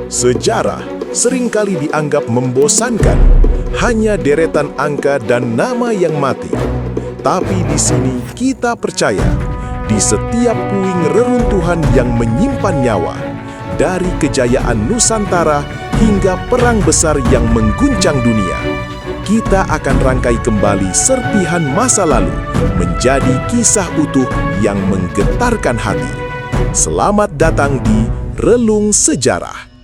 Sejarah seringkali dianggap membosankan, hanya deretan angka dan nama yang mati. Tapi di sini kita percaya, di setiap puing reruntuhan yang menyimpan nyawa, dari kejayaan Nusantara hingga perang besar yang mengguncang dunia, kita akan rangkai kembali serpihan masa lalu menjadi kisah utuh yang menggetarkan hati. Selamat datang di Relung Sejarah.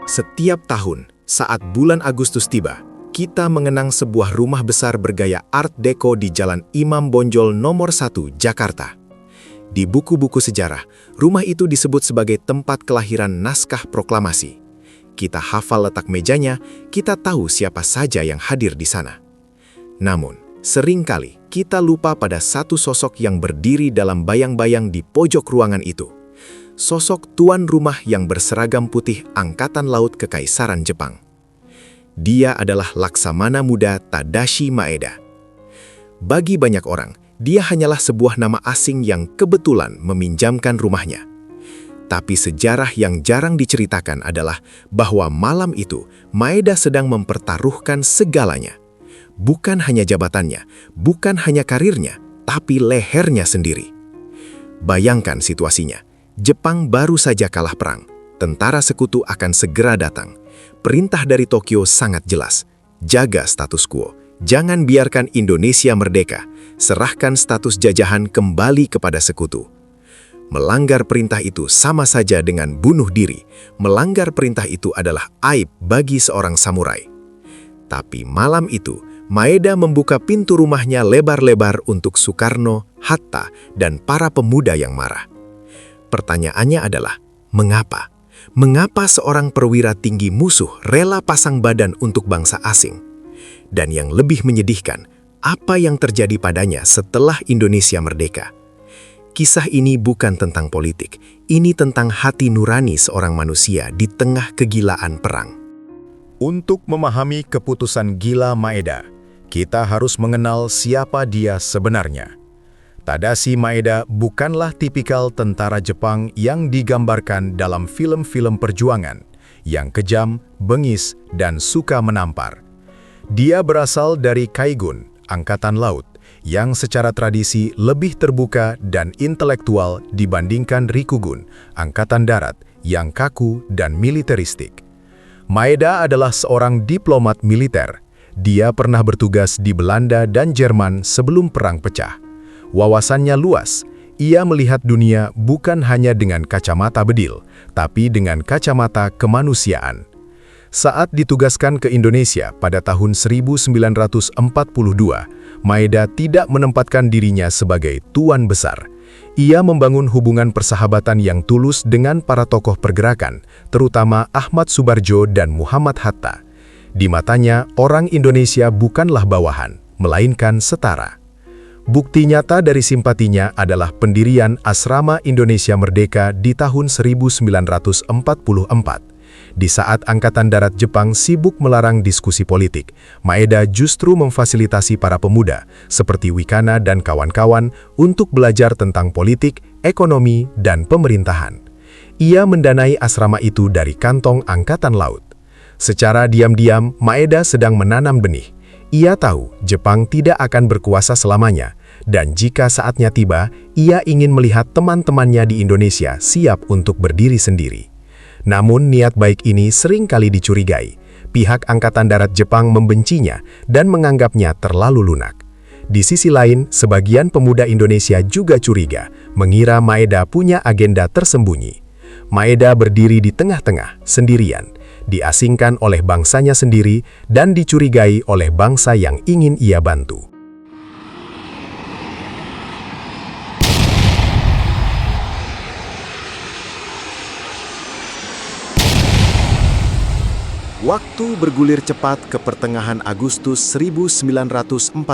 Setiap tahun, saat bulan Agustus tiba, kita mengenang sebuah rumah besar bergaya Art Deco di Jalan Imam Bonjol nomor 1, Jakarta. Di buku-buku sejarah, rumah itu disebut sebagai tempat kelahiran naskah proklamasi. Kita hafal letak mejanya, kita tahu siapa saja yang hadir di sana. Namun, seringkali kita lupa pada satu sosok yang berdiri dalam bayang-bayang di pojok ruangan itu. Sosok tuan rumah yang berseragam putih Angkatan Laut Kekaisaran Jepang. Dia adalah Laksamana Muda Tadashi Maeda. Bagi banyak orang, dia hanyalah sebuah nama asing yang kebetulan meminjamkan rumahnya. Tapi sejarah yang jarang diceritakan adalah bahwa malam itu Maeda sedang mempertaruhkan segalanya. Bukan hanya jabatannya, bukan hanya karirnya, tapi lehernya sendiri. Bayangkan situasinya. Jepang baru saja kalah perang. Tentara sekutu akan segera datang. Perintah dari Tokyo sangat jelas. Jaga status quo. Jangan biarkan Indonesia merdeka. Serahkan status jajahan kembali kepada sekutu. Melanggar perintah itu sama saja dengan bunuh diri. Melanggar perintah itu adalah aib bagi seorang samurai. Tapi malam itu, Maeda membuka pintu rumahnya lebar-lebar untuk Soekarno, Hatta, dan para pemuda yang marah. Pertanyaannya adalah, mengapa? Mengapa seorang perwira tinggi musuh rela pasang badan untuk bangsa asing? Dan yang lebih menyedihkan, apa yang terjadi padanya setelah Indonesia merdeka? Kisah ini bukan tentang politik, ini tentang hati nurani seorang manusia di tengah kegilaan perang. Untuk memahami keputusan gila Maeda, kita harus mengenal siapa dia sebenarnya. Tadashi Maeda bukanlah tipikal tentara Jepang yang digambarkan dalam film-film perjuangan, yang kejam, bengis, dan suka menampar. Dia berasal dari Kaigun, Angkatan Laut, yang secara tradisi lebih terbuka dan intelektual dibandingkan Rikugun, Angkatan Darat, yang kaku dan militeristik. Maeda adalah seorang diplomat militer. Dia pernah bertugas di Belanda dan Jerman sebelum perang pecah. Wawasannya luas, ia melihat dunia bukan hanya dengan kacamata bedil, tapi dengan kacamata kemanusiaan. Saat ditugaskan ke Indonesia pada tahun 1942, Maeda tidak menempatkan dirinya sebagai tuan besar. Ia membangun hubungan persahabatan yang tulus dengan para tokoh pergerakan, terutama Ahmad Subarjo dan Muhammad Hatta. Di matanya, orang Indonesia bukanlah bawahan, melainkan setara. Bukti nyata dari simpatinya adalah pendirian Asrama Indonesia Merdeka di tahun 1944. Di saat Angkatan Darat Jepang sibuk melarang diskusi politik, Maeda justru memfasilitasi para pemuda, seperti Wikana dan kawan-kawan, untuk belajar tentang politik, ekonomi, dan pemerintahan. Ia mendanai asrama itu dari kantong Angkatan Laut. Secara diam-diam, Maeda sedang menanam benih. Ia tahu Jepang tidak akan berkuasa selamanya, dan jika saatnya tiba, ia ingin melihat teman-temannya di Indonesia siap untuk berdiri sendiri. Namun niat baik ini seringkali dicurigai. Pihak Angkatan Darat Jepang membencinya dan menganggapnya terlalu lunak. Di sisi lain, sebagian pemuda Indonesia juga curiga, mengira Maeda punya agenda tersembunyi. Maeda berdiri di tengah-tengah, sendirian, diasingkan oleh bangsanya sendiri dan dicurigai oleh bangsa yang ingin ia bantu. Waktu bergulir cepat ke pertengahan Agustus 1945.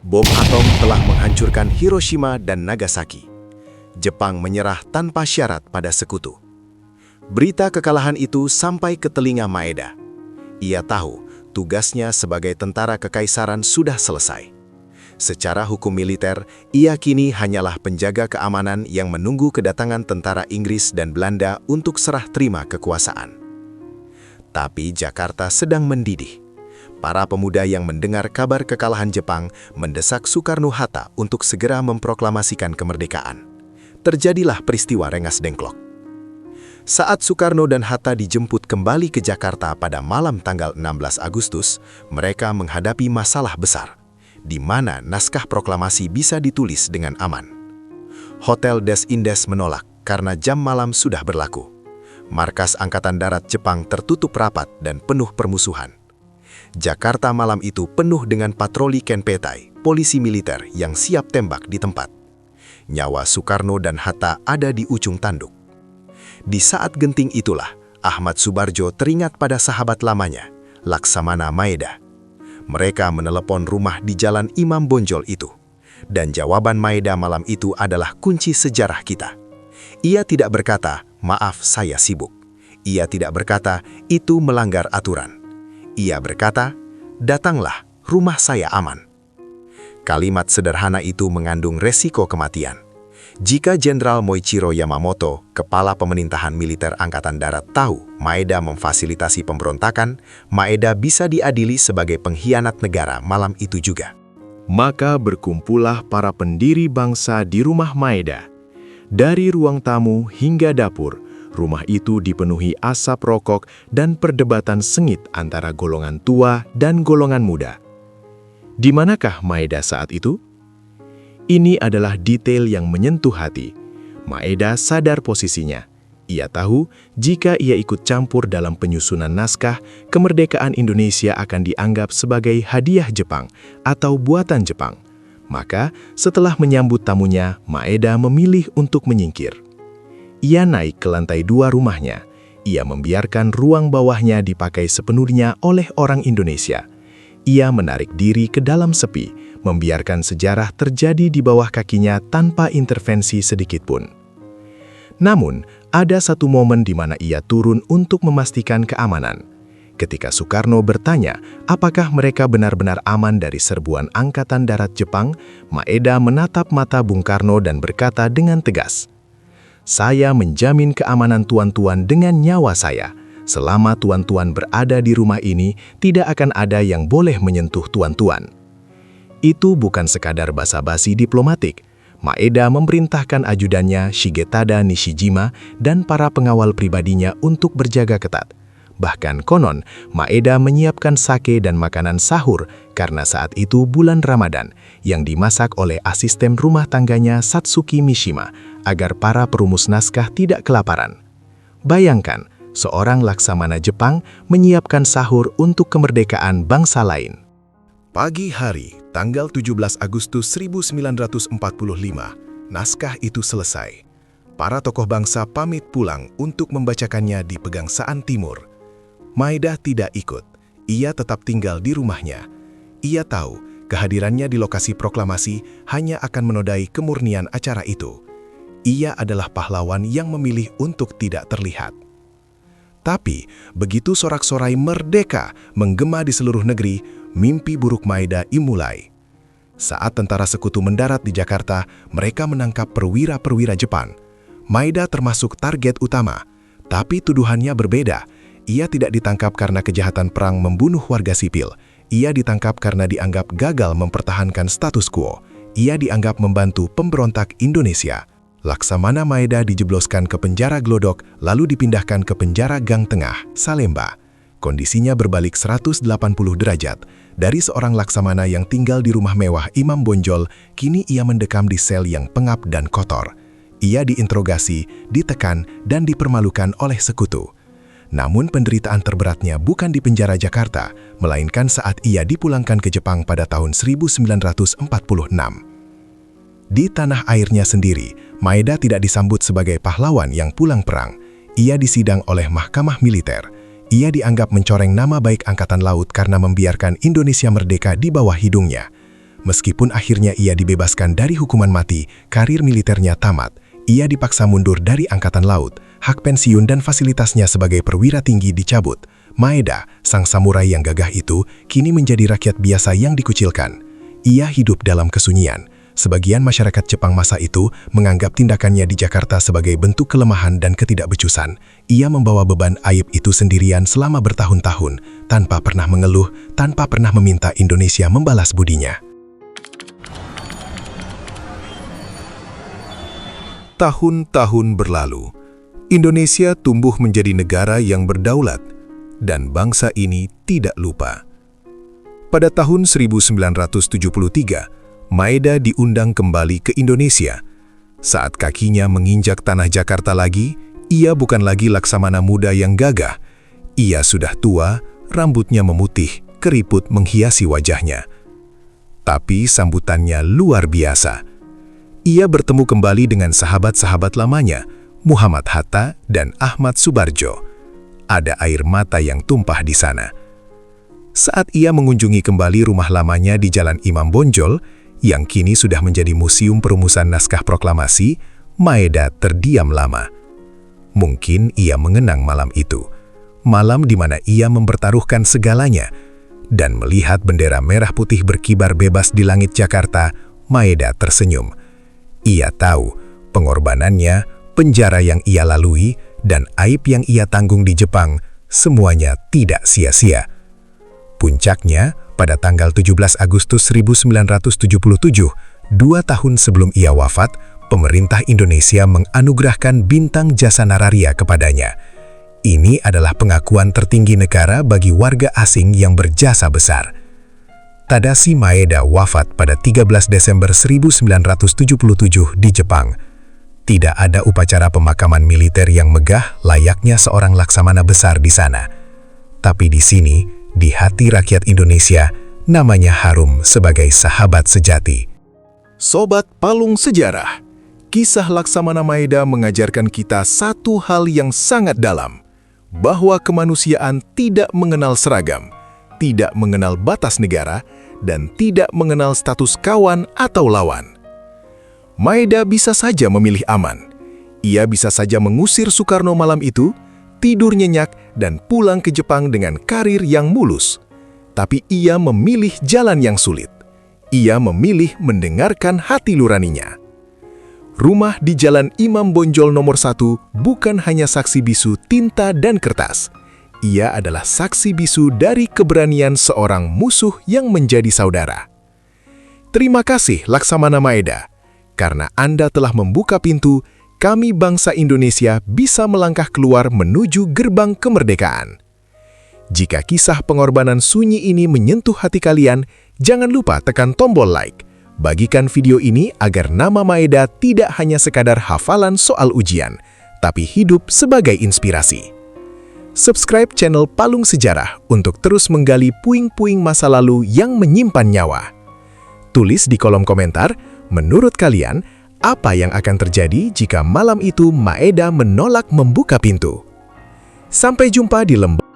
Bom atom telah menghancurkan Hiroshima dan Nagasaki. Jepang menyerah tanpa syarat pada sekutu. Berita kekalahan itu sampai ke telinga Maeda. Ia tahu tugasnya sebagai tentara kekaisaran sudah selesai. Secara hukum militer, ia kini hanyalah penjaga keamanan yang menunggu kedatangan tentara Inggris dan Belanda untuk serah terima kekuasaan. Tapi Jakarta sedang mendidih. Para pemuda yang mendengar kabar kekalahan Jepang mendesak Soekarno-Hatta untuk segera memproklamasikan kemerdekaan. Terjadilah peristiwa Rengas Dengklok. Saat Soekarno dan Hatta dijemput kembali ke Jakarta pada malam tanggal 16 Agustus, mereka menghadapi masalah besar, di mana naskah proklamasi bisa ditulis dengan aman. Hotel Des Indes menolak karena jam malam sudah berlaku. Markas Angkatan Darat Jepang tertutup rapat dan penuh permusuhan. Jakarta malam itu penuh dengan patroli Kenpetai, polisi militer yang siap tembak di tempat. Nyawa Soekarno dan Hatta ada di ujung tanduk. Di saat genting itulah, Ahmad Subarjo teringat pada sahabat lamanya, Laksamana Maeda. Mereka menelepon rumah di Jalan Imam Bonjol itu. Dan jawaban Maeda malam itu adalah kunci sejarah kita. Ia tidak berkata, "Maaf, saya sibuk." Ia tidak berkata, "Itu melanggar aturan." Ia berkata, "Datanglah, rumah saya aman." Kalimat sederhana itu mengandung resiko kematian. Jika Jenderal Moichiro Yamamoto, kepala pemerintahan militer Angkatan Darat tahu Maeda memfasilitasi pemberontakan, Maeda bisa diadili sebagai pengkhianat negara malam itu juga. Maka berkumpullah para pendiri bangsa di rumah Maeda. Dari ruang tamu hingga dapur, rumah itu dipenuhi asap rokok dan perdebatan sengit antara golongan tua dan golongan muda. Di manakah Maeda saat itu? Ini adalah detail yang menyentuh hati. Maeda sadar posisinya. Ia tahu jika ia ikut campur dalam penyusunan naskah, kemerdekaan Indonesia akan dianggap sebagai hadiah Jepang atau buatan Jepang. Maka setelah menyambut tamunya, Maeda memilih untuk menyingkir. Ia naik ke lantai 2 rumahnya. Ia membiarkan ruang bawahnya dipakai sepenuhnya oleh orang Indonesia. Ia menarik diri ke dalam sepi, membiarkan sejarah terjadi di bawah kakinya tanpa intervensi sedikitpun. Namun, ada satu momen di mana ia turun untuk memastikan keamanan. Ketika Soekarno bertanya apakah mereka benar-benar aman dari serbuan Angkatan Darat Jepang, Maeda menatap mata Bung Karno dan berkata dengan tegas, "Saya menjamin keamanan tuan-tuan dengan nyawa saya. Selama tuan-tuan berada di rumah ini, tidak akan ada yang boleh menyentuh tuan-tuan." Itu bukan sekadar basa-basi diplomatik. Maeda memerintahkan ajudannya Shigetada Nishijima dan para pengawal pribadinya untuk berjaga ketat. Bahkan konon, Maeda menyiapkan sake dan makanan sahur karena saat itu bulan Ramadan yang dimasak oleh asisten rumah tangganya Satsuki Mishima agar para perumus naskah tidak kelaparan. Bayangkan, seorang laksamana Jepang menyiapkan sahur untuk kemerdekaan bangsa lain. Pagi hari, tanggal 17 Agustus 1945, naskah itu selesai. Para tokoh bangsa pamit pulang untuk membacakannya di Pegangsaan Timur. Maeda tidak ikut. Ia tetap tinggal di rumahnya. Ia tahu kehadirannya di lokasi proklamasi hanya akan menodai kemurnian acara itu. Ia adalah pahlawan yang memilih untuk tidak terlihat. Tapi, begitu sorak-sorai merdeka menggema di seluruh negeri, mimpi buruk Maeda dimulai. Saat tentara sekutu mendarat di Jakarta, mereka menangkap perwira-perwira Jepang. Maeda termasuk target utama, tapi tuduhannya berbeda. Ia tidak ditangkap karena kejahatan perang membunuh warga sipil. Ia ditangkap karena dianggap gagal mempertahankan status quo. Ia dianggap membantu pemberontak Indonesia. Laksamana Maeda dijebloskan ke penjara Glodok, lalu dipindahkan ke penjara Gang Tengah, Salemba. Kondisinya berbalik 180 derajat. Dari seorang laksamana yang tinggal di rumah mewah Imam Bonjol, kini ia mendekam di sel yang pengap dan kotor. Ia diinterogasi, ditekan, dan dipermalukan oleh sekutu. Namun penderitaan terberatnya bukan di penjara Jakarta, melainkan saat ia dipulangkan ke Jepang pada tahun 1946. Di tanah airnya sendiri, Maeda tidak disambut sebagai pahlawan yang pulang perang. Ia disidang oleh mahkamah militer. Ia dianggap mencoreng nama baik Angkatan Laut karena membiarkan Indonesia merdeka di bawah hidungnya. Meskipun akhirnya ia dibebaskan dari hukuman mati, karir militernya tamat. Ia dipaksa mundur dari Angkatan Laut, hak pensiun dan fasilitasnya sebagai perwira tinggi dicabut. Maeda, sang samurai yang gagah itu, kini menjadi rakyat biasa yang dikucilkan. Ia hidup dalam kesunyian. Sebagian masyarakat Jepang masa itu menganggap tindakannya di Jakarta sebagai bentuk kelemahan dan ketidakbecusan. Ia membawa beban aib itu sendirian selama bertahun-tahun, tanpa pernah mengeluh, tanpa pernah meminta Indonesia membalas budinya. Tahun-tahun berlalu, Indonesia tumbuh menjadi negara yang berdaulat, dan bangsa ini tidak lupa. Pada tahun 1973, Maeda diundang kembali ke Indonesia. Saat kakinya menginjak tanah Jakarta lagi, ia bukan lagi laksamana muda yang gagah. Ia sudah tua, rambutnya memutih, keriput menghiasi wajahnya. Tapi sambutannya luar biasa. Ia bertemu kembali dengan sahabat-sahabat lamanya, Muhammad Hatta dan Ahmad Subarjo. Ada air mata yang tumpah di sana. Saat ia mengunjungi kembali rumah lamanya di Jalan Imam Bonjol, yang kini sudah menjadi museum perumusan naskah proklamasi, Maeda terdiam lama. Mungkin ia mengenang malam itu, malam di mana ia mempertaruhkan segalanya, dan melihat bendera merah putih berkibar bebas di langit Jakarta, Maeda tersenyum. Ia tahu pengorbanannya, penjara yang ia lalui, dan aib yang ia tanggung di Jepang, semuanya tidak sia-sia. Puncaknya, pada tanggal 17 Agustus 1977, 2 tahun sebelum ia wafat, pemerintah Indonesia menganugerahkan Bintang Jasa Nararia kepadanya. Ini adalah pengakuan tertinggi negara bagi warga asing yang berjasa besar. Tadashi Maeda wafat pada 13 Desember 1977 di Jepang. Tidak ada upacara pemakaman militer yang megah layaknya seorang laksamana besar di sana. Tapi di sini, di hati rakyat Indonesia, namanya harum sebagai sahabat sejati. Sobat Palung Sejarah, kisah Laksamana Maeda mengajarkan kita satu hal yang sangat dalam, bahwa kemanusiaan tidak mengenal seragam, tidak mengenal batas negara, dan tidak mengenal status kawan atau lawan. Maeda bisa saja memilih aman. Ia bisa saja mengusir Soekarno malam itu, tidur nyenyak, dan pulang ke Jepang dengan karir yang mulus. Tapi ia memilih jalan yang sulit. Ia memilih mendengarkan hati nuraninya. Rumah di Jalan Imam Bonjol nomor 1 bukan hanya saksi bisu tinta dan kertas. Ia adalah saksi bisu dari keberanian seorang musuh yang menjadi saudara. Terima kasih Laksamana Maeda, karena Anda telah membuka pintu, kami bangsa Indonesia bisa melangkah keluar menuju gerbang kemerdekaan. Jika kisah pengorbanan sunyi ini menyentuh hati kalian, jangan lupa tekan tombol like. Bagikan video ini agar nama Maeda tidak hanya sekadar hafalan soal ujian, tapi hidup sebagai inspirasi. Subscribe channel Palung Sejarah untuk terus menggali puing-puing masa lalu yang menyimpan nyawa. Tulis di kolom komentar, menurut kalian, apa yang akan terjadi jika malam itu Maeda menolak membuka pintu? Sampai jumpa di lembaga